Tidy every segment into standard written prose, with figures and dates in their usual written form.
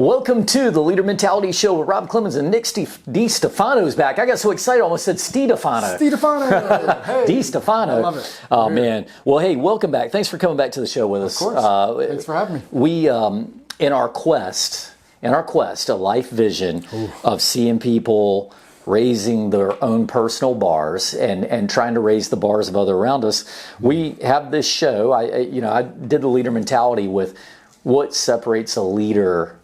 Welcome to the Leader Mentality Show with Rob Clemens and Nick DiStefano's back. I got so excited, I almost said Stefano. Hey, DiStefano. I love it. Oh, man. Well, hey, welcome back. Thanks for coming back to the show with us. Of course. Thanks for having me. We, in our quest, a life vision of seeing people raising their own personal bars and trying to raise the bars of others around us, we have this show. I did the Leader Mentality with what separates a leadership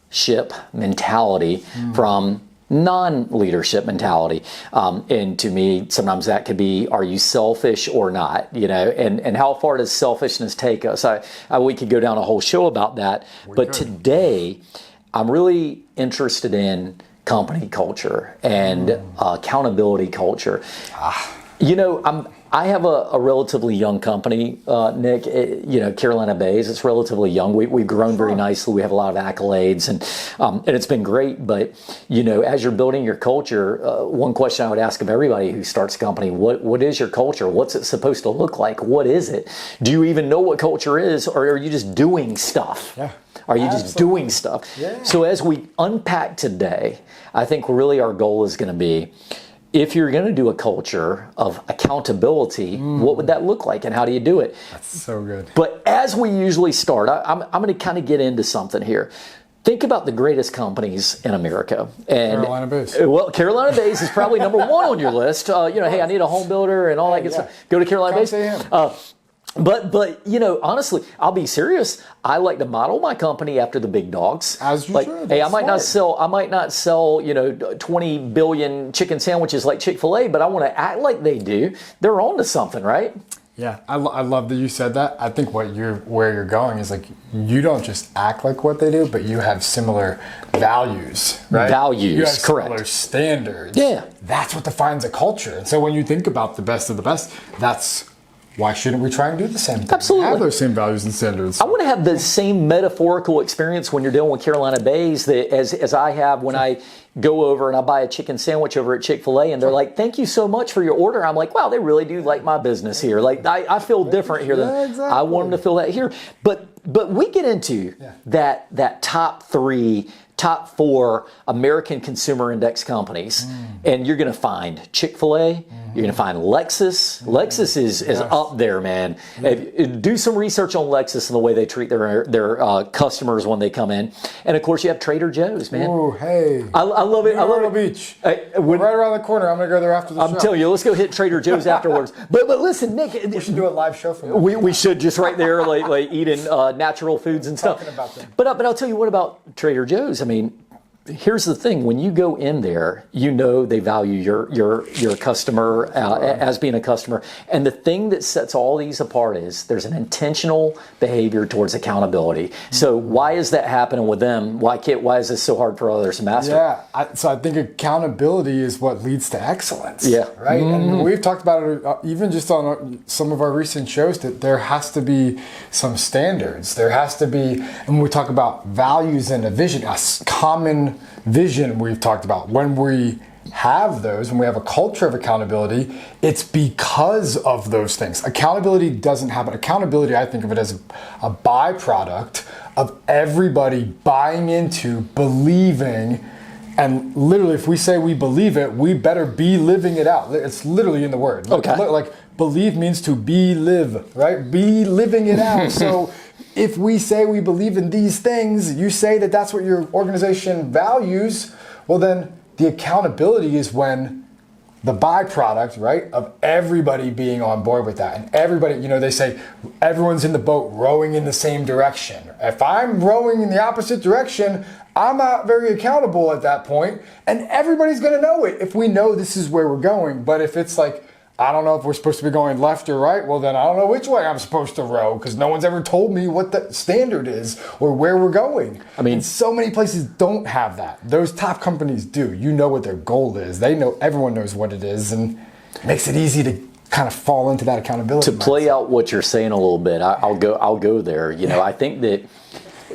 mentality from non-leadership mentality. And to me, sometimes that could be, are you selfish or not? And how far does selfishness take us? We could go down a whole show about that. But today, I'm really interested in company culture and accountability culture. I have a relatively young company, Nick. Carolina Bays. It's relatively young. We've grown very nicely. We have a lot of accolades, and it's been great. But as you're building your culture, one question I would ask of everybody who starts a company: what is your culture? What's it supposed to look like? What is it? Do you even know what culture is, or are you just doing stuff? Yeah. Are you just doing stuff? Yeah. So as we unpack today, I think really our goal is going to be, if you're going to do a culture of accountability, what would that look like and how do you do it? That's so good. But as we usually start, I'm going to kind of get into something here. Think about the greatest companies in America. And Carolina Bays. Well, Carolina Bays is probably number one on your list. Hey, I need a home builder and all that good stuff. Go to Carolina Bays. But honestly, I'll be serious. I like to model my company after the big dogs. As you should. Hey, I might not sell 20 billion chicken sandwiches like Chick-fil-A, but I want to act like they do. They're on to something, right? Yeah, I love that you said that. I think where you're going is like, you don't just act like what they do, but you have similar values, right? Values, you have correct. Similar standards. Yeah. That's what defines a culture. And so when you think about the best of the best, why shouldn't we try and do the same thing? Absolutely. Have those same values and standards. I want to have the same metaphorical experience when you're dealing with Carolina Bays as I have when I go over and I buy a chicken sandwich over at Chick-fil-A and they're like, thank you so much for your order. I'm like, wow, they really do like my business here. Like I feel different here than exactly. I want them to feel that here. But we get into that top 4 American Consumer Index companies, and you're going to find Chick-fil-A, you're going to find Lexus. Lexus is up there, man. Do some research on Lexus and the way they treat their customers when they come in. And of course, you have Trader Joe's, man. Oh, hey. I love it. I love it. Beach. Right around the corner. I'm going to go there after the show. I'm telling you, let's go hit Trader Joe's afterwards. But listen, Nick. We should do a live show from there. We should, just right there, like eating natural foods and stuff. Talking about them. But I'll tell you what about Trader Joe's. I mean, here's the thing: when you go in there, they value your customer as being a customer. And the thing that sets all these apart is there's an intentional behavior towards accountability. So why is that happening with them? Why is this so hard for others to master? Yeah, so I think accountability is what leads to excellence. Yeah, right. And we've talked about it even just on some of our recent shows, that there has to be some standards. There has to be, and when we talk about values and a vision, a common vision we've talked about. When we have those, when we have a culture of accountability, it's because of those things. Accountability doesn't happen. Accountability, I think of it as a byproduct of everybody buying into, believing, and literally if we say we believe it, we better be living it out. It's literally in the word. Okay. Like believe means to live, right? Be living it out. So if we say we believe in these things, you say that that's what your organization values, well then the accountability is when the byproduct, right, of everybody being on board with that. And everybody, they say everyone's in the boat rowing in the same direction. If I'm rowing in the opposite direction, I'm not very accountable at that point, and everybody's gonna know it if we know this is where we're going. But if it's like, I don't know if we're supposed to be going left or right, well then I don't know which way I'm supposed to row, because no one's ever told me what the standard is or where we're going. I mean, so many places don't have that. Those top companies do. You know what their goal is. They know, everyone knows what it is, and it makes it easy to kind of fall into that accountability. To play out what you're saying a little bit, I'll go there. I think that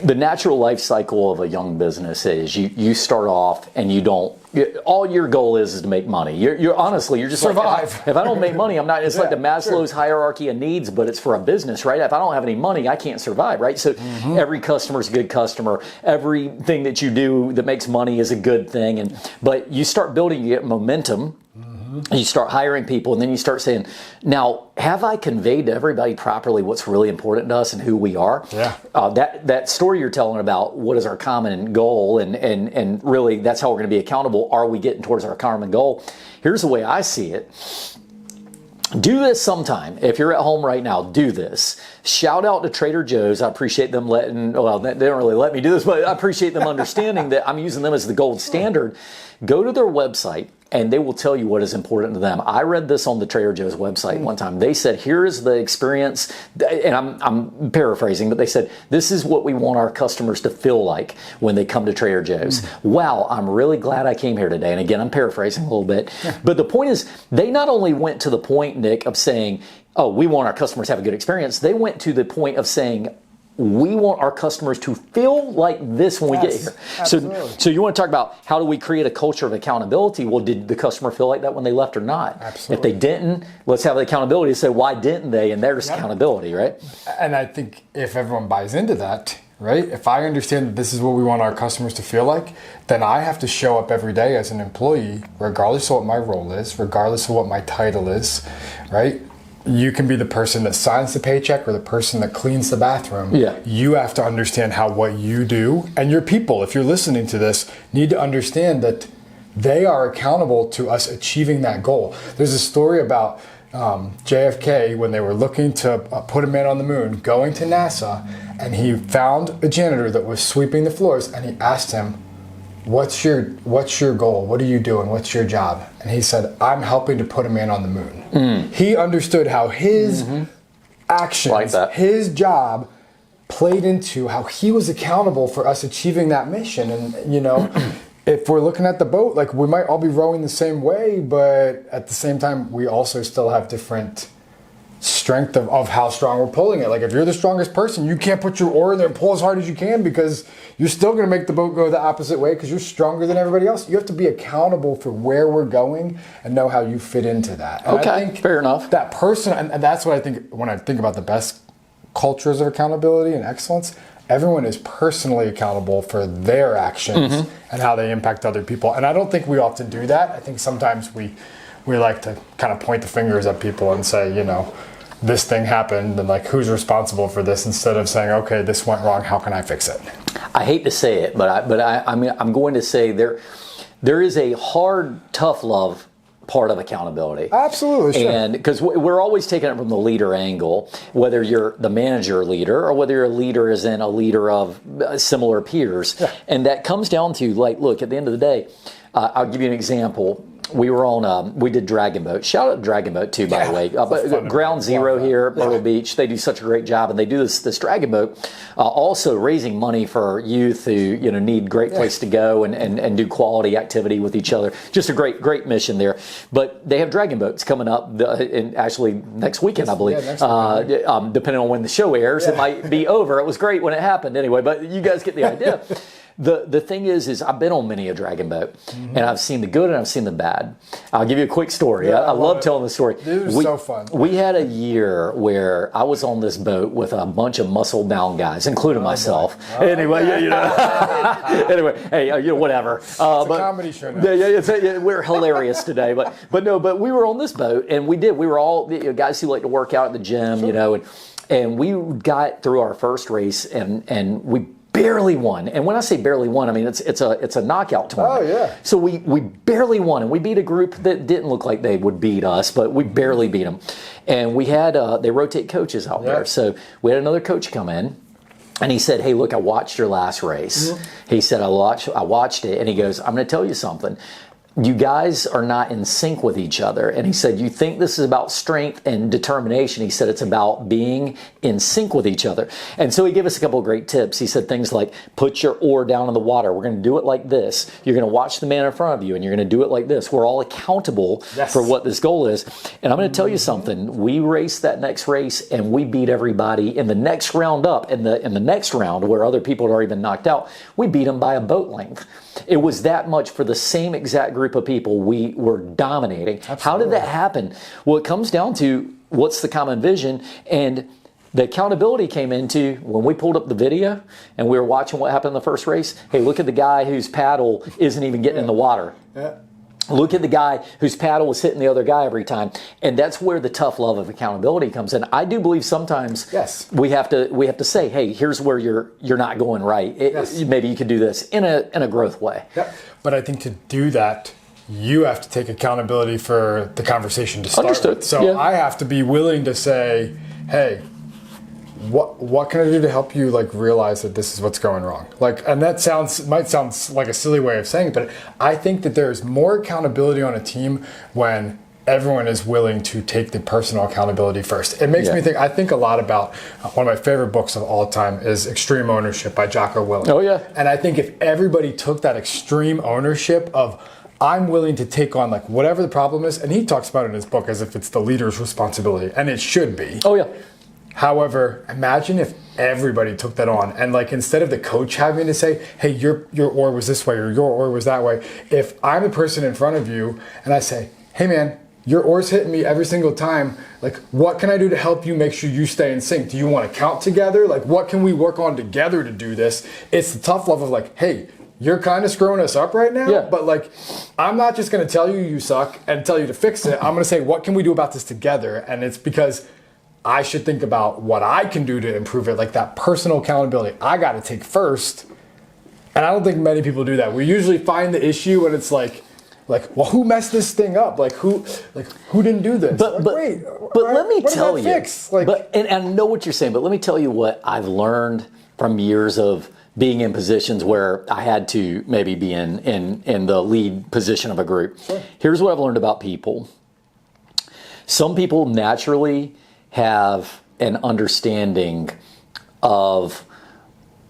the natural life cycle of a young business is you start off and you don't, all your goal is to make money. You're honestly, you're just survive. Like, if I don't make money, I'm not, it's like the Maslow's hierarchy of needs, but it's for a business, right? If I don't have any money, I can't survive, right? So every customer is a good customer. Everything that you do that makes money is a good thing. But you start building, you get momentum. You start hiring people, and then you start saying, now, have I conveyed to everybody properly what's really important to us and who we are? Yeah. That story you're telling about what is our common goal, and really that's how we're going to be accountable. Are we getting towards our common goal? Here's the way I see it. Do this sometime. If you're at home right now, do this. Shout out to Trader Joe's. I appreciate them they don't really let me do this, but I appreciate them understanding that I'm using them as the gold standard. Go to their website, and they will tell you what is important to them. I read this on the Trader Joe's website one time. They said, here is the experience, and I'm paraphrasing, but they said, this is what we want our customers to feel like when they come to Trader Joe's. Wow, I'm really glad I came here today. And again, I'm paraphrasing a little bit. But the point is, they not only went to the point, Nick, of saying, oh, we want our customers to have a good experience. They went to the point of saying, we want our customers to feel like this when we get here. So you want to talk about how do we create a culture of accountability? Well, did the customer feel like that when they left or not? Absolutely. If they didn't, let's have the accountability to say, why didn't they? And there's accountability, right? And I think if everyone buys into that, right? If I understand that this is what we want our customers to feel like, then I have to show up every day as an employee, regardless of what my role is, regardless of what my title is, right? You can be the person that signs the paycheck or the person that cleans the bathroom. Yeah. You have to understand how what you do, and your people, if you're listening to this, need to understand that they are accountable to us achieving that goal. There's a story about JFK when they were looking to put a man on the moon, going to NASA, and he found a janitor that was sweeping the floors, and he asked him, what's your goal? What are you doing? What's your job? And he said, I'm helping to put a man on the moon. He understood how his actions, his job played into how he was accountable for us achieving that mission. And, you know, if we're looking at the boat, like we might all be rowing the same way, but at the same time, we also still have different strength of how strong we're pulling it. Like if you're the strongest person, you can't put your oar in there and pull as hard as you can because you're still going to make the boat go the opposite way because you're stronger than everybody else. You have to be accountable for where we're going and know how you fit into that. And okay, I think fair enough. That person, and that's what I think when I think about the best cultures of accountability and excellence, everyone is personally accountable for their actions and how they impact other people. And I don't think we often do that. I think sometimes we like to kind of point the fingers at people and say, you know, this thing happened and like who's responsible for this instead of saying, okay, this went wrong, how can I fix it? I hate to say it, but I mean I'm going to say there is a hard, tough love part of accountability. Absolutely, sure. And because we're always taking it from the leader angle, whether you're the manager leader or whether you're a leader as in a leader of similar peers. Yeah. And that comes down to like, look, at the end of the day, I'll give you an example. We were on, we did Dragon Boat. Shout out to Dragon Boat too, by the way. Ground Zero here at Myrtle Beach. They do such a great job, and they do this Dragon Boat, also raising money for youth who need great place to go and do quality activity with each other. Just a great mission there. But they have Dragon Boats coming up, actually next weekend, I believe. Depending on when the show airs, it might be over. It was great when it happened anyway, but you guys get the idea. The thing is I've been on many a Dragon Boat, and I've seen the good and I've seen the bad. I'll give you a quick story. Yeah, I love telling the story. It was so fun. We had a year where I was on this boat with a bunch of muscle-bound guys, including myself. Anyway, anyway, hey, whatever. It's a comedy show now. We're hilarious today, but we were on this boat, and we were all guys who like to work out at the gym, and we got through our first race, and we barely won. And when I say barely won, I mean it's a knockout tournament. Oh yeah. So we barely won, and we beat a group that didn't look like they would beat us, but we barely beat them. And we had they rotate coaches out there. So we had another coach come in, and he said, "Hey, look, I watched your last race." He said, "I watched it," and he goes, "I'm going to tell you something. you guys are not in sync with each other. And he said, you think this is about strength and determination. He said, it's about being in sync with each other. And so he gave us a couple of great tips. He said things like, put your oar down in the water. We're going to do it like this. You're going to watch the man in front of you and you're going to do it like this. We're all accountable for what this goal is. And I'm going to tell you something. We raced that next race and we beat everybody in the next round up. In the next round where other people had already been knocked out, we beat them by a boat length. It was that much for the same exact group of people. We were dominating. Absolutely. How did that happen? Well, it comes down to what's the common vision, and the accountability came into when we pulled up the video and we were watching what happened in the first race. Hey, look at the guy whose paddle isn't even getting in the water. Look at the guy whose paddle was hitting the other guy every time. And that's where the tough love of accountability comes in. I do believe sometimes we have to say, hey, here's where you're not going right. Maybe you could do this in a growth way. But I think to do that, you have to take accountability for the conversation to start with. So I have to be willing to say, hey, what can I do to help you realize that this is what's going wrong? And that might sound like a silly way of saying it, but I think that there's more accountability on a team when everyone is willing to take the personal accountability first. It makes me think, I think a lot about one of my favorite books of all time is Extreme Ownership by Jocko Willink. Oh yeah. And I think if everybody took that extreme ownership of, I'm willing to take on whatever the problem is, and he talks about it in his book as if it's the leader's responsibility, and it should be. Oh yeah. However, imagine if everybody took that on and instead of the coach having to say, hey, your oar was this way or your oar was that way, if I'm the person in front of you and I say, hey man, your oar's hitting me every single time, what can I do to help you make sure you stay in sync? Do you want to count together? What can we work on together to do this? It's the tough love of hey, you're kind of screwing us up right now, but I'm not just going to tell you suck and tell you to fix it. I'm going to say, what can we do about this together? And it's because I should think about what I can do to improve it, that personal accountability I got to take first. And I don't think many people do that. We usually find the issue when it's well, who messed this thing up? Who didn't do this? But let me tell you, and I know what you're saying, but let me tell you what I've learned from years of being in positions where I had to maybe be in the lead position of a group. Sure. Here's what I've learned about people. Some people naturally have an understanding of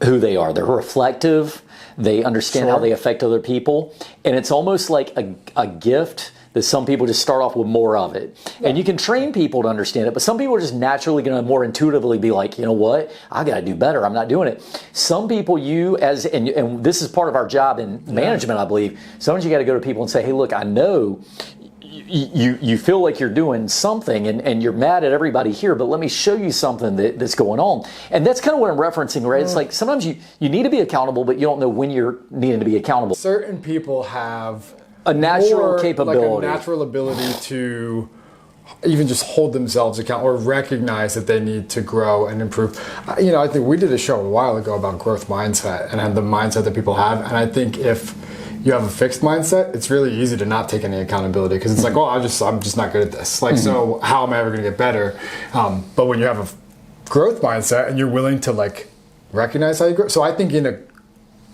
who they are. They're reflective. They understand how they affect other people. And it's almost like a gift that some people just start off with more of it. Yeah. And you can train people to understand it, but some people are just naturally going to more intuitively be like, you know what, I got to do better. I'm not doing it. Some people and this is part of our job in management, I believe. Sometimes you got to go to people and say, hey, look, I know you feel like you're doing something and you're mad at everybody here, but let me show you something that's going on. And that's kind of what I'm referencing, right? It's sometimes you need to be accountable, but you don't know when you're needing to be accountable. Certain people have a natural capability, a natural ability to even just hold themselves accountable or recognize that they need to grow and improve. I think we did a show a while ago about growth mindset and the mindset that people have. And I think if you have a fixed mindset, it's really easy to not take any accountability because it's I'm just not good at this. So how am I ever going to get better? But when you have a growth mindset and you're willing to recognize how you grow. So I think in a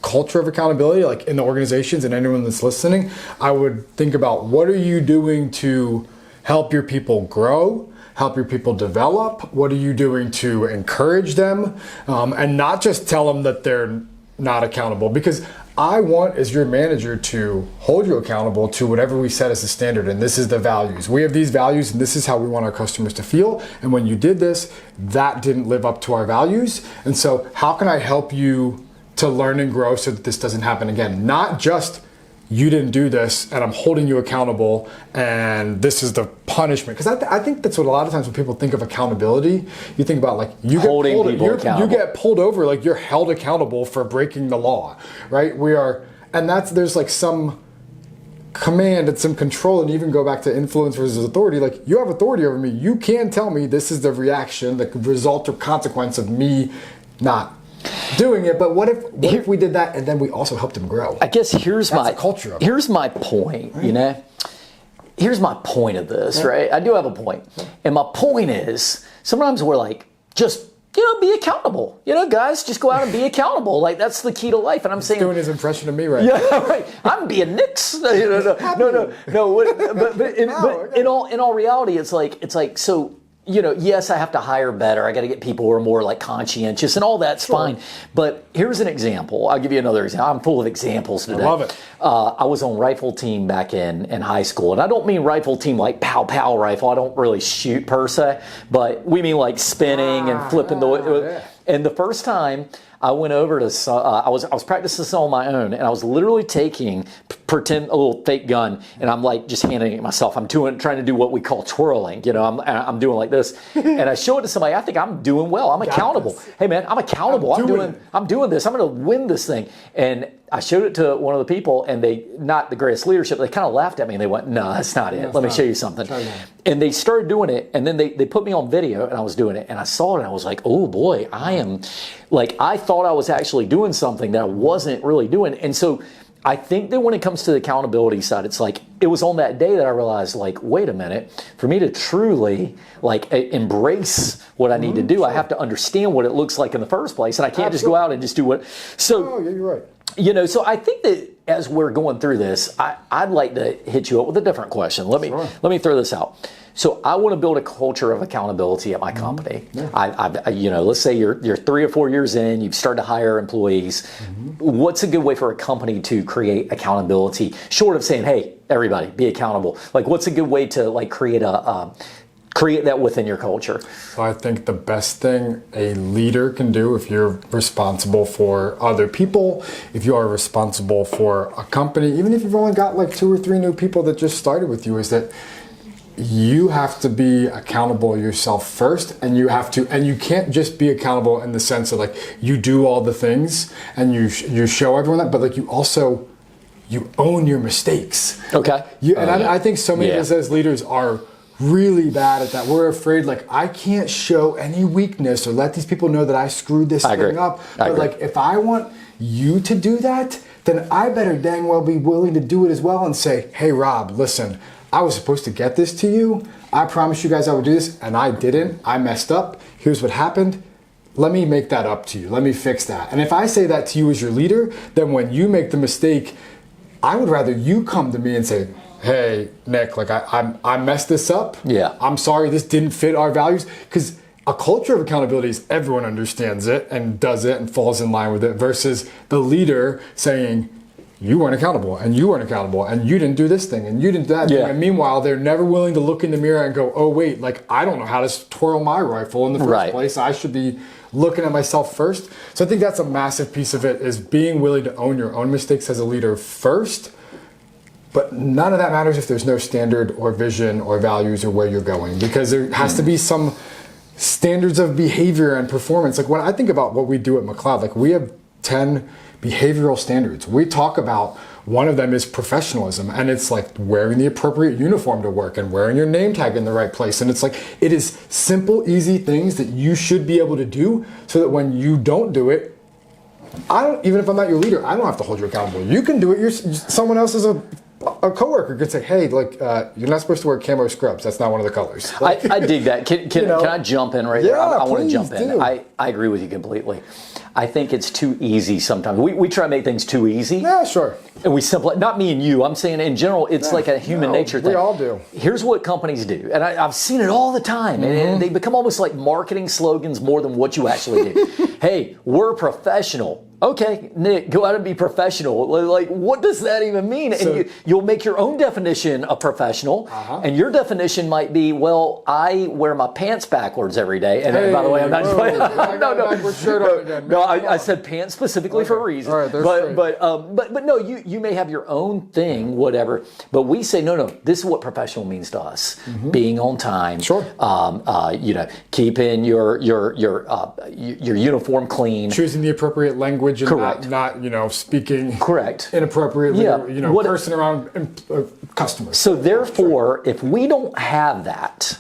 culture of accountability, in the organizations and anyone that's listening, I would think about what are you doing to help your people grow, help your people develop? What are you doing to encourage them? And not just tell them that they're not accountable, because I want, as your manager, to hold you accountable to whatever we set as a standard, and this is the values. We have these values, and this is how we want our customers to feel, and when you did this, that didn't live up to our values, and so how can I help you to learn and grow so that this doesn't happen again? Not just, you didn't do this, and I'm holding you accountable, and this is the punishment. Because I think that's what a lot of times when people think of accountability, you think about you get pulled over, you're held accountable for breaking the law, right? There's some command and some control, and even go back to influence versus authority. You have authority over me. You can tell me this is the reaction, the result or consequence of me not doing it. But what if we did that and then we also helped him grow? I guess here's my culture of it. Here's my point, right? Here's my point of this, right? I do have a point. And my point is, sometimes we're just be accountable. Guys, just go out and be accountable. Like, that's the key to life. And I'm saying, doing his impression of me right yeah, right. I'm being Nick's. No. But in all reality, it's like so. Yes, I have to hire better. I got to get people who are more like conscientious, and all that's fine. But here's an example. I'll give you another example. I'm full of examples today. I love it. I was on rifle team back in high school, and I don't mean rifle team like pow pow rifle. I don't really shoot per se, but we mean like spinning and flipping the. And the first time I went over to, I was practicing this on my own, and I was literally taking pretend a little fake gun, and I'm like just handing it myself. I'm trying to do what we call twirling. I'm doing like this, and I show it to somebody. I think I'm doing well. I'm accountable. Hey man, I'm accountable. I'm doing this. I'm going to win this thing. And I showed it to one of the people, and they, not the greatest leadership, they kind of laughed at me, and they went, no, that's not it. Let me show you something. And they started doing it, and then they put me on video, and I was doing it, and I saw it, and I was like, oh boy, I thought I was actually doing something that I wasn't really doing. And so I think that when it comes to the accountability side, it's like, it was on that day that I realized, like, wait a minute, for me to truly embrace what I need to do, I have to understand what it looks like in the first place, and I can't just go out and just do what. So, oh, yeah, you're right. So I think that as we're going through this, I'd like to hit you up with a different question. Let me throw this out. So I want to build a culture of accountability at my company. Yeah. Let's say you're 3 or 4 years in, you've started to hire employees. What's a good way for a company to create accountability? Short of saying, hey, everybody, be accountable. Like, what's a good way to create that within your culture? So I think the best thing a leader can do, if you're responsible for other people, if you are responsible for a company, even if you've only got like 2 or 3 new people that just started with you, is that you have to be accountable yourself first, and you can't just be accountable in the sense of like you do all the things and you show everyone that, but like you own your mistakes. Okay. I think so many of us as leaders are really bad at that. We're afraid, like, I can't show any weakness or let these people know that I screwed this thing up. But like, if I want you to do that, then I better dang well be willing to do it as well and say, hey Rob, listen, I was supposed to get this to you. I promised you guys I would do this, and I didn't. I messed up. Here's what happened. Let me make that up to you. Let me fix that. And if I say that to you as your leader, then when you make the mistake, I would rather you come to me and say, hey, Nick, like I messed this up. Yeah. I'm sorry, this didn't fit our values. Because a culture of accountability is everyone understands it and does it and falls in line with it, versus the leader saying, you weren't accountable, and you weren't accountable, and you didn't do this thing, and you didn't do that thing. And meanwhile, they're never willing to look in the mirror and go, oh wait, like I don't know how to twirl my rifle in the first place. I should be looking at myself first. So I think that's a massive piece of it, is being willing to own your own mistakes as a leader first. But none of that matters if there's no standard or vision or values or where you're going, because there has to be some standards of behavior and performance. Like when I think about what we do at McLeod, like we have 10 behavioral standards. We talk about, one of them is professionalism, and it's like wearing the appropriate uniform to work and wearing your name tag in the right place. And it's like, it is simple, easy things that you should be able to do, so that when you don't do it, even if I'm not your leader, I don't have to hold you accountable. You can do it. Someone else is a coworker could say, hey, like, you're not supposed to wear camo scrubs. That's not one of the colors. Like, I dig that. Can I jump in right there? I want to jump in. I agree with you completely. I think it's too easy sometimes. We try to make things too easy. Yeah, sure. And we simplify, not me and you, I'm saying in general, it's like a human nature thing. We all do. Here's what companies do, and I've seen it all the time, and they become almost like marketing slogans more than what you actually do. Hey, we're professional. Okay, Nick, go out and be professional. Like, what does that even mean? So, and you'll make your own definition of professional, and your definition might be, well, I wear my pants backwards every day. And by the way, I'm not just playing. No, I said pants specifically for a reason. All right, but no, you may have your own thing, whatever. But we say, no, this is what professional means to us: being on time, keeping your uniform clean, choosing the appropriate language language and Correct. not speaking Correct. inappropriately, Yeah. or, cursing around customers. So therefore, if we don't have that,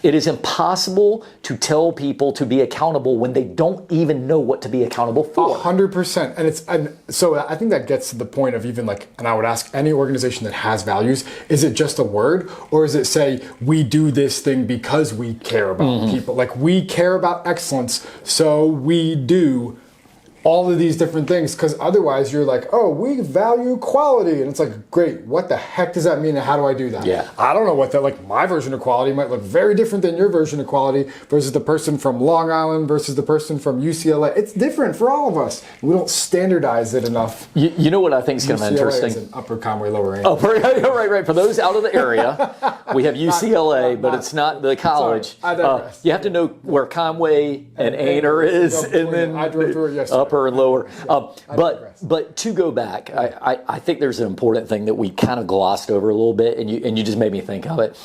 it is impossible to tell people to be accountable when they don't even know what to be accountable for. 100%. And so I think that gets to the point of even and I would ask any organization that has values, is it just a word, or is it say, we do this thing because we care about people? Like, we care about excellence, so we do all of these different things, because otherwise you're like, oh, we value quality. And it's like, great, what the heck does that mean, and how do I do that? Yeah. I don't know what that, my version of quality might look very different than your version of quality versus the person from Long Island versus the person from UCLA. It's different for all of us. We don't standardize it enough. You know what I think is kind of interesting? Is an Upper Conway, Lower Ain't. Oh, right. For those out of the area, we have UCLA, but it's not the college. Sorry, I digress. You have to know where Conway and Ainer is, and then I drove through it yesterday. upper and lower. But to go back, I think there's an important thing that we kind of glossed over a little bit, and you just made me think of it.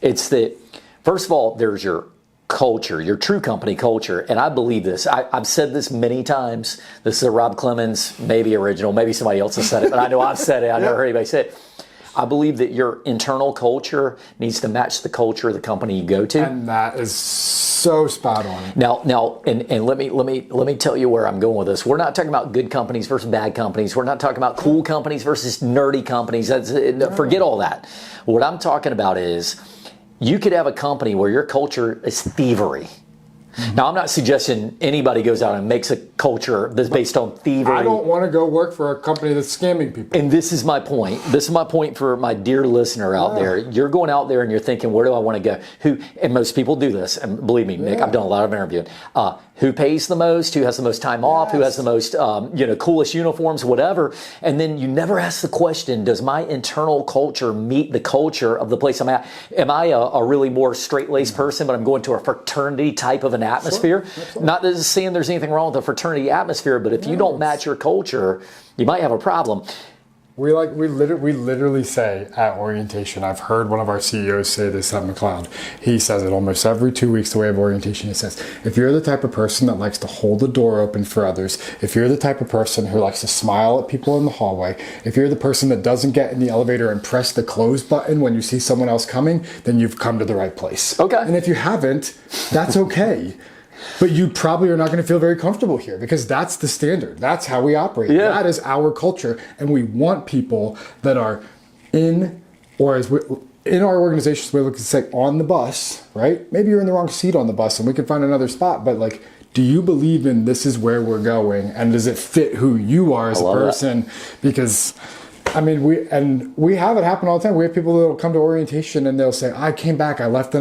It's that, first of all, there's your culture, your true company culture. And I believe this. I've said this many times. This is a Rob Clemens, maybe original, maybe somebody else has said it, but I know I've said it. I've never heard anybody say it. I believe that your internal culture needs to match the culture of the company you go to. And that is so spot on. Now, and let me tell you where I'm going with this. We're not talking about good companies versus bad companies. We're not talking about cool companies versus nerdy companies. Forget all that. What I'm talking about is, you could have a company where your culture is thievery. Now, I'm not suggesting anybody goes out and makes a culture that's based on thievery. I don't want to go work for a company that's scamming people. And this is my point. This is my point for my dear listener out there. You're going out there and you're thinking, where do I want to go? And most people do this. And believe me, Nick, I've done a lot of interviewing. Who pays the most? Who has the most time off? Who has the most, coolest uniforms? Whatever. And then you never ask the question: does my internal culture meet the culture of the place I'm at? Am I a really more straight-laced person, but I'm going to a fraternity type of an atmosphere? Sure. Not that it's saying there's anything wrong with a fraternity atmosphere, but if you don't match your culture, you might have a problem. We literally say at orientation, I've heard one of our CEOs say this at McLeod. He says it almost every 2 weeks the way of orientation. He says, if you're the type of person that likes to hold the door open for others, if you're the type of person who likes to smile at people in the hallway, if you're the person that doesn't get in the elevator and press the close button when you see someone else coming, then you've come to the right place. Okay. And if you haven't, that's okay. But you probably are not going to feel very comfortable here, because that's the standard. That's how we operate. Yeah. That is our culture. And we want people that are in our organizations, we look to say on the bus, right? Maybe you're in the wrong seat on the bus and we can find another spot. But do you believe in this is where we're going? And does it fit who you are as a person? That. Because we have it happen all the time. We have people that will come to orientation and they'll say, I came back, I left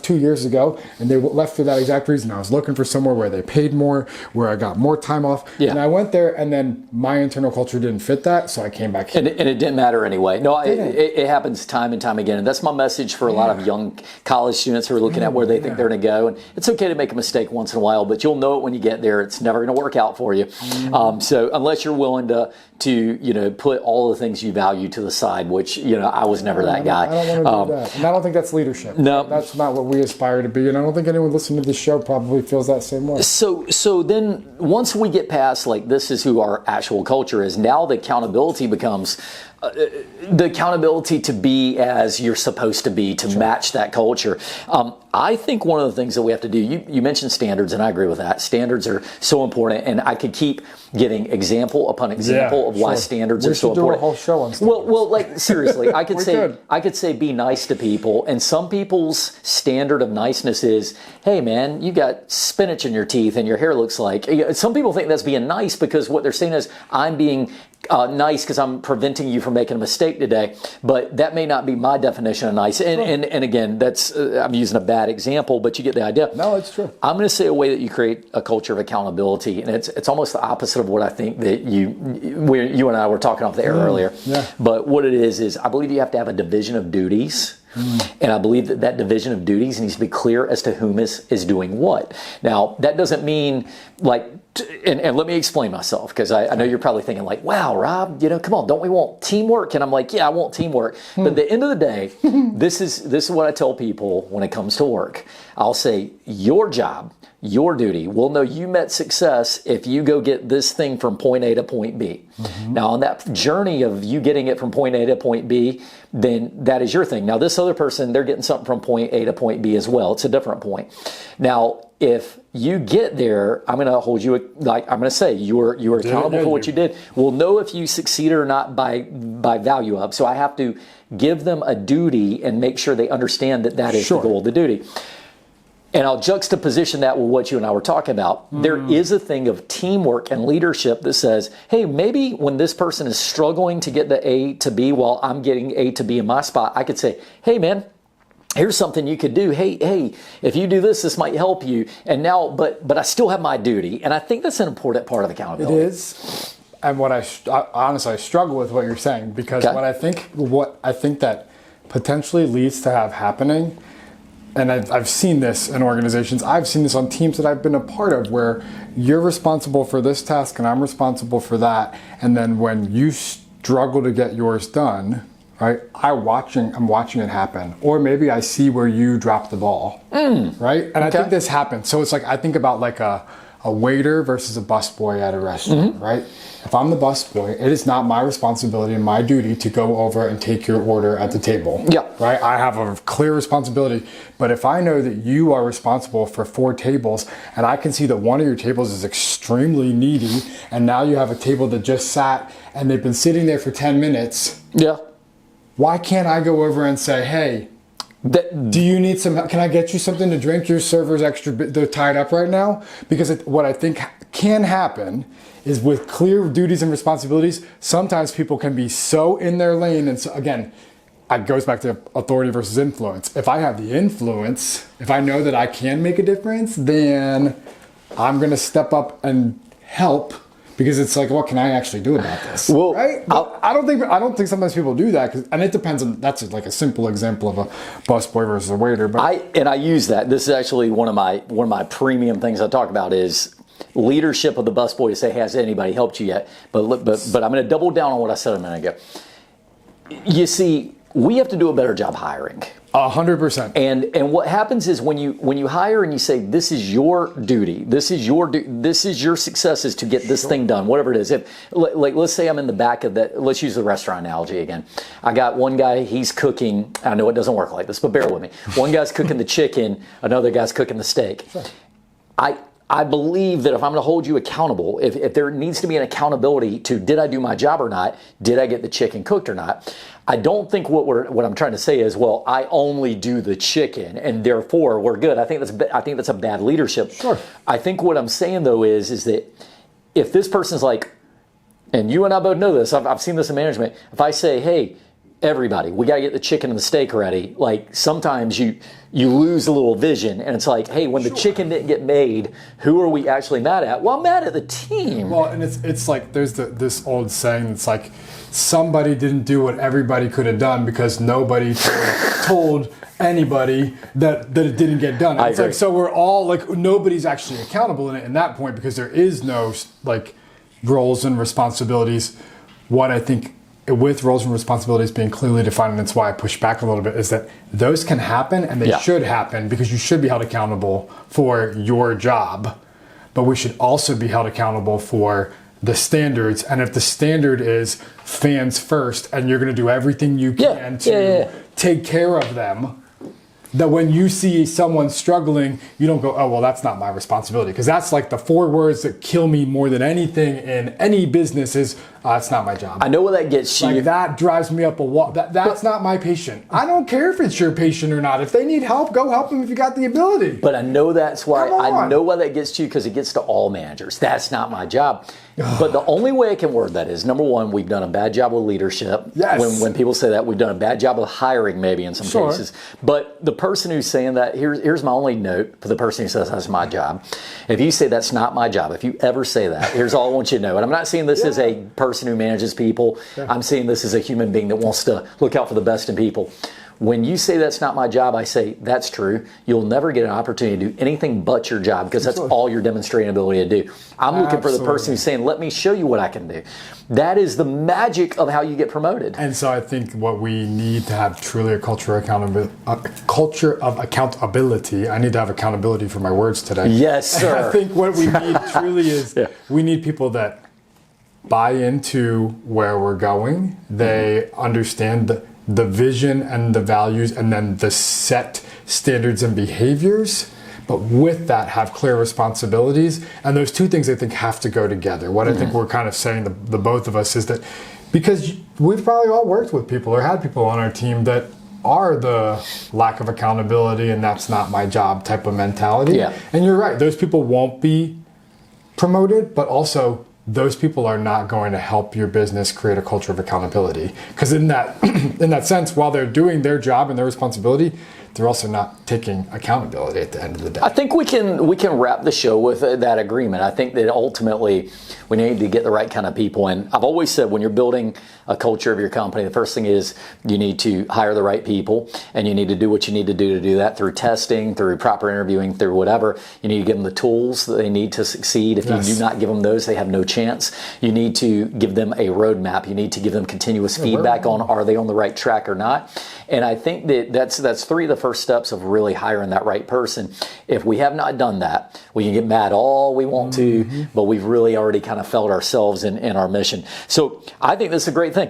2 years ago, and they left for that exact reason. I was looking for somewhere where they paid more, where I got more time off. Yeah. And I went there, and then my internal culture didn't fit that, so I came back here. And it didn't matter anyway. No, it happens time and time again. And that's my message for a lot of young college students who are looking at where they think they're going to go. And it's okay to make a mistake once in a while, but you'll know it when you get there. It's never going to work out for you. So unless you're willing to put all the things you value to the side, which, I was never that guy. I don't want to do that. And I don't think that's leadership. No. That's not what we aspire to be. And I don't think anyone listening to this show probably feels that same way. So then once we get past, this is who our actual culture is, now the accountability becomes the accountability to be as you're supposed to be, to match that culture. I think one of the things that we have to do, you mentioned standards, and I agree with that. Standards are so important, and I could keep giving example upon example of why standards are so important. We should do a whole show on standards. Well, seriously, I could say be nice to people, and some people's standard of niceness is, hey man, you got spinach in your teeth and your hair looks like. Some people think that's being nice, because what they're saying is, I'm being nice because I'm preventing you from making a mistake today, but that may not be my definition of nice. And again, that's I'm using a bad example, but you get the idea. No, it's true. I'm going to say a way that you create a culture of accountability, and it's almost the opposite of what I think that you and I were talking off the air earlier. Yeah. But what it is I believe you have to have a division of duties And I believe that that division of duties needs to be clear as to whom is doing what. Now, that doesn't mean like, and let me explain myself, because I know you're probably thinking like, wow, Rob, come on, don't we want teamwork? And I'm like, yeah, I want teamwork. But at the end of the day, this is what I tell people when it comes to work. I'll say your job, your duty. We'll know you met success if you go get this thing from point A to point B. Now, on that journey of you getting it from point A to point B, then that is your thing. Now, this other person, they're getting something from point A to point B as well. It's a different point. Now, if you get there, I'm going to hold you, like I'm going to say you were accountable for what you did. We'll know if you succeeded or not by value up. So I have to give them a duty and make sure they understand that that is the goal of the duty. And I'll juxtaposition that with what you and I were talking about. There is a thing of teamwork and leadership that says, hey, maybe when this person is struggling to get the A to B while I'm getting A to B in my spot, I could say, hey, man, here's something you could do. Hey, if you do this, this might help you. And now, but I still have my duty. And I think that's an important part of accountability. It is. And what I honestly, I struggle with what you're saying, because what I think that potentially leads to have happening, and I've seen this in organizations, I've seen this on teams that I've been a part of, where you're responsible for this task and I'm responsible for that. And then when you struggle to get yours done, right, I'm watching it happen. Or maybe I see where you drop the ball, right? And I think this happens. So it's like, I think about like a waiter versus a busboy at a restaurant, right? If I'm the busboy, it is not my responsibility and my duty to go over and take your order at the table. Yeah. Right? I have a clear responsibility. But if I know that you are responsible for 4 tables and I can see that one of your tables is extremely needy, and now you have a table that just sat and they've been sitting there for 10 minutes. Yeah. Why can't I go over and say, hey, do you need some help? Can I get you something to drink? Your server's they're tied up right now. Because what I think can happen is, with clear duties and responsibilities, sometimes people can be so in their lane. And so, again, it goes back to authority versus influence. If I have the influence, if I know that I can make a difference, then I'm going to step up and help. Because it's like, what can I actually do about this? Well, right? I don't think sometimes people do that, and it depends on. That's like a simple example of a busboy versus a waiter. But I use that. This is actually one of my premium things I talk about is leadership of the busboy to say, has anybody helped you yet? But I'm going to double down on what I said a minute ago. You see, we have to do a better job hiring. 100%. And what happens is when you hire and you say, this is your duty, this is your success is to get this thing done, whatever it is. Let's say I'm in the back of that. Let's use the restaurant analogy again. I got one guy, he's cooking. I know it doesn't work like this, but bear with me. One guy's cooking the chicken, another guy's cooking the steak. Sure. I believe that if I'm going to hold you accountable, if there needs to be an accountability to, did I do my job or not? Did I get the chicken cooked or not? I don't think what I'm trying to say is, well, I only do the chicken and therefore we're good. I think that's a bad leadership. Sure. I think what I'm saying though is that if this person's like, and you and I both know this, I've seen this in management. If I say, hey, everybody, we got to get the chicken and the steak ready. Like sometimes you lose a little vision, and it's like, hey, when the chicken didn't get made, who are we actually mad at? Well, I'm mad at the team. Well, and it's like there's this old saying. It's like somebody didn't do what everybody could have done because nobody told anybody that it didn't get done. And it's like, so we're all like, nobody's actually accountable in that point, because there is no like roles and responsibilities. What I think, with roles and responsibilities being clearly defined, and that's why I push back a little bit, is that those can happen, and they should happen, because you should be held accountable for your job, but we should also be held accountable for the standards. And if the standard is fans first, and you're going to do everything you can to take care of them, that when you see someone struggling, you don't go, oh, well, that's not my responsibility. Because that's like the 4 words that kill me more than anything in any business is, it's not my job. I know what that gets you. Like, that drives me up a wall. That's not my patient. I don't care if it's your patient or not. If they need help, go help them if you got the ability. But I know that's why. I know why that gets you, because it gets to all managers. That's not my job. But the only way I can word that is, number one, we've done a bad job with leadership. Yes. When people say that, we've done a bad job of hiring, maybe in some cases. But the person who's saying that, here's my only note for the person who says that's my job. If you say that's not my job, if you ever say that, here's all I want you to know. And I'm not saying this as a person who manages people. I'm saying this as a human being that wants to look out for the best in people. When you say that's not my job, I say that's true. You'll never get an opportunity to do anything but your job because that's all you're demonstrating ability to do. I'm looking for the person who's saying, let me show you what I can do. That is the magic of how you get promoted. And so I think what we need to have truly a culture of accountability. I need to have accountability for my words today. Yes, sir. I think what we need truly is we need people that buy into where we're going. They understand the vision and the values and then the set standards and behaviors, but with that have clear responsibilities. And those two things I think have to go together. What I think we're kind of saying, the both of us, is that because we've probably all worked with people or had people on our team that are the lack of accountability and that's not my job type of mentality. Yeah. And you're right, those people won't be promoted, but also those people are not going to help your business create a culture of accountability. Because in that sense, while they're doing their job and their responsibility, they're also not taking accountability at the end of the day. I think we can wrap the show with that agreement. I think that ultimately we need to get the right kind of people in. I've always said when you're building a culture of your company, the first thing is you need to hire the right people, and you need to do what you need to do that through testing, through proper interviewing, through whatever. You need to give them the tools that they need to succeed. If you do not give them those, they have no chance. You need to give them a roadmap. You need to give them continuous feedback on are they on the right track or not. And I think that that's three of the first steps of really hiring that right person. If we have not done that, we can get mad all we want to, but we've really already kind of failed ourselves in our mission. So I think this is a great thing.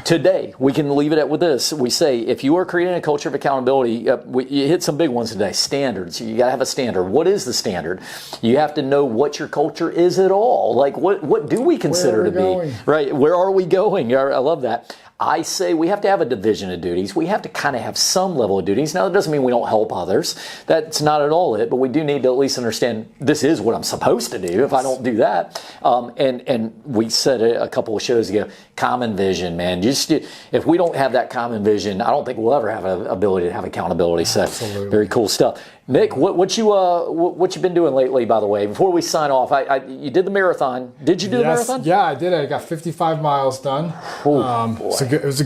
Today, we can leave it with this. We say, if you are creating a culture of accountability, you hit some big ones today. Standards. You got to have a standard. What is the standard? You have to know what your culture is at all. Like, what do we consider to be? Right? Where are we going? I love that. I say we have to have a division of duties. We have to kind of have some level of duties. Now, that doesn't mean we don't help others. That's not at all it, but we do need to at least understand this is what I'm supposed to do if I don't do that. And we said a couple of shows ago, common vision, man. Just if we don't have that common vision, I don't think we'll ever have an ability to have accountability. So very cool stuff. Nick, what you been doing lately, by the way? Before we sign off, you did the marathon. Did you do the marathon? Yeah, I did. I got 55 miles done. It was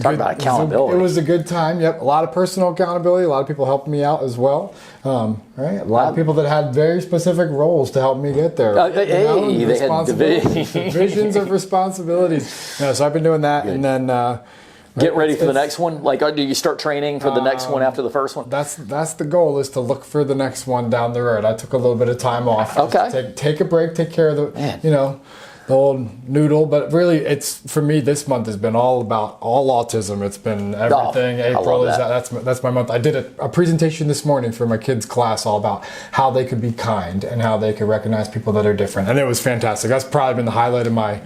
a good time. Yep, a lot of personal accountability. A lot of people helped me out as well. Right, a lot of people that had very specific roles to help me get there. They had divisions of responsibilities. So I've been doing that, and then. Get ready for the next one? Like, do you start training for the next one after the first one? That's the goal, is to look for the next one down the road. I took a little bit of time off. Okay. Take a break, take care of the old noodle. But really, for me, this month has been all autism. It's been everything. April that's my month. I did a presentation this morning for my kids' class all about how they could be kind and how they could recognize people that are different. And it was fantastic. That's probably been the highlight of my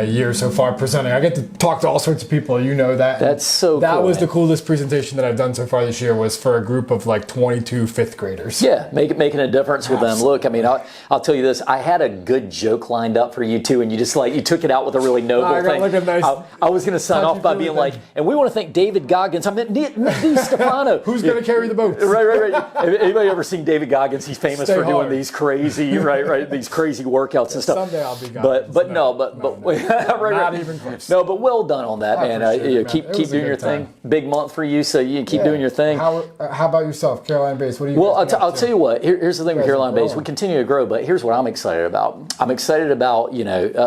year so far presenting. I get to talk to all sorts of people. You know that. That's so cool. That was the coolest presentation that I've done so far this year, was for a group of like 22 fifth graders. Yeah, making a difference with them. Look, I mean, I'll tell you this. I had a good joke lined up for you too, and you just you took it out with a really noble thing. I was going to sign off by being like, and we want to thank David Goggins. I meant Nick Stefano. Who's going to carry the boat? Right. Anybody ever seen David Goggins? He's famous for doing these crazy, these crazy workouts and stuff. Someday I'll be Goggins. But not even close. No, but well done on that, man. Keep doing your thing. Big month for you, so you keep doing your thing. How about yourself, Carolina Bays? What do you? Well, I'll tell you what. Here's the thing with Carolina Bays. We continue to grow, but here's what I'm excited about. I'm excited about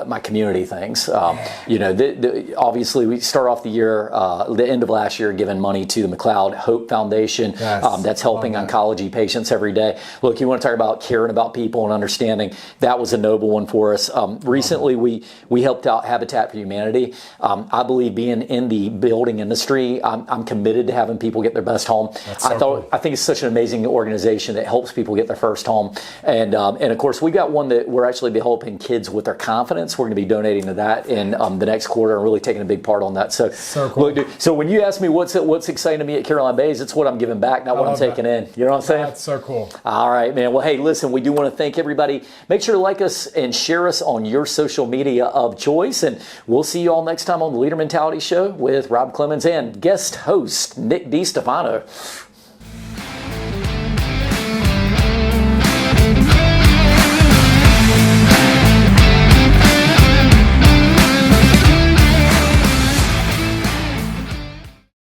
my community things. Obviously we start off the year, the end of last year, giving money to the McLeod Hope Foundation. Yes, that's helping oncology patients every day. Look, you want to talk about caring about people and understanding. That was a noble one for us. Recently we helped out Habitat for Humanity. I believe being in the building industry, I'm committed to having people get their best home. I think it's such an amazing organization that helps people get their first home. And of course we got one that we're actually be helping kids with their confidence. We're going to be donating to that in the next quarter and really taking a big part on that. So cool. Look, dude, so when you ask me what's exciting to me at Carolina Bays, it's what I'm giving back, not what I'm taking in. You know what I'm saying? That's so cool. All right, man. Well, hey, listen, we do want to thank everybody. Make sure to like us and share us on your social media of choice. And we'll see you all next time on the Leader Mentality Show with Rob Clemens and guest host Nick DiStefano.